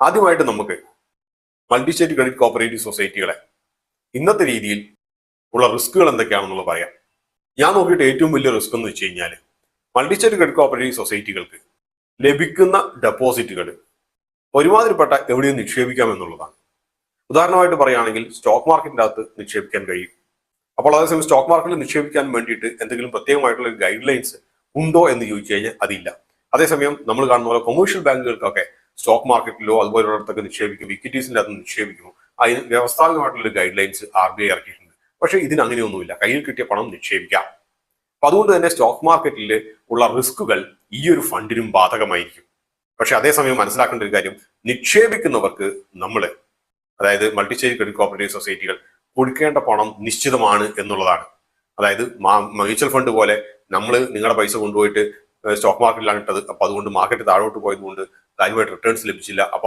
ആദ്യമായിട്ട് നമുക്ക് multi state credit cooperative സൊസൈറ്റികളെ ഇന്നത്തെ രീതിയിൽ ഉള്ള റിസ്കുകൾ എന്തൊക്കെയാണെന്നുള്ളത് പറയാം. ഞാൻ നോക്കിയിട്ട് ഏറ്റവും വലിയ റിസ്ക് എന്ന് വെച്ച് കഴിഞ്ഞാൽ മൾട്ടി സ്റ്റേറ്റ് ക്രെഡിറ്റ് കോപ്പറേറ്റീവ് സൊസൈറ്റികൾക്ക് ലഭിക്കുന്ന ഡെപ്പോസിറ്റുകൾ ഒരുമാതിരിപ്പെട്ട എവിടെയും നിക്ഷേപിക്കാം എന്നുള്ളതാണ്. ഉദാഹരണമായിട്ട് പറയുകയാണെങ്കിൽ സ്റ്റോക്ക് മാർക്കറ്റിന്റെ അകത്ത് നിക്ഷേപിക്കാൻ കഴിയും. അപ്പോൾ അതേസമയം സ്റ്റോക്ക് മാർക്കറ്റിൽ നിക്ഷേപിക്കാൻ വേണ്ടിയിട്ട് എന്തെങ്കിലും പ്രത്യേകമായിട്ടുള്ള ഗൈഡ് ലൈൻസ് ഉണ്ടോ എന്ന് ചോദിച്ചു കഴിഞ്ഞാൽ അതില്ല. അതേസമയം നമ്മൾ കാണുന്ന പോലെ കൊമേഴ്ഷ്യൽ ബാങ്കുകൾക്കൊക്കെ സ്റ്റോക്ക് മാർക്കറ്റിലോ അതുപോലുള്ളടത്തൊക്കെ നിക്ഷേപിക്കും, ഇക്വിറ്റീസിന്റെ അകത്ത് നിക്ഷേപിക്കുമോ അതിന് വ്യവസ്ഥാപികമായിട്ടുള്ള ഗൈഡ് ലൈൻസ് RBI ഇറക്കിയിട്ടുണ്ട്. പക്ഷേ ഇതിന് അങ്ങനെയൊന്നുമില്ല, കയ്യിൽ കിട്ടിയ പണം നിക്ഷേപിക്കാം. അപ്പൊ അതുകൊണ്ട് തന്നെ സ്റ്റോക്ക് മാർക്കറ്റിൽ ഉള്ള റിസ്കുകൾ ഈ ഒരു ഫണ്ടിനും ബാധകമായിരിക്കും. പക്ഷെ അതേസമയം മനസ്സിലാക്കേണ്ട ഒരു കാര്യം, നിക്ഷേപിക്കുന്നവർക്ക് അതായത് മൾട്ടി സ്റ്റേറ്റ് ക്രെഡിറ്റ് കോപ്പറേറ്റീവ് സൊസൈറ്റികൾ കൊടുക്കേണ്ട പണം നിശ്ചിതമാണ് എന്നുള്ളതാണ്. അതായത് മ്യൂച്വൽ ഫണ്ട് പോലെ നിങ്ങളുടെ പൈസ കൊണ്ടുപോയിട്ട് സ്റ്റോക്ക് മാർക്കറ്റിലാണ് ഇട്ടത്, അപ്പൊ അതുകൊണ്ട് മാർക്കറ്റ് താഴോട്ട് പോയതുകൊണ്ട് കാര്യമായിട്ട് റിട്ടേൺസ് ലഭിച്ചില്ല, അപ്പൊ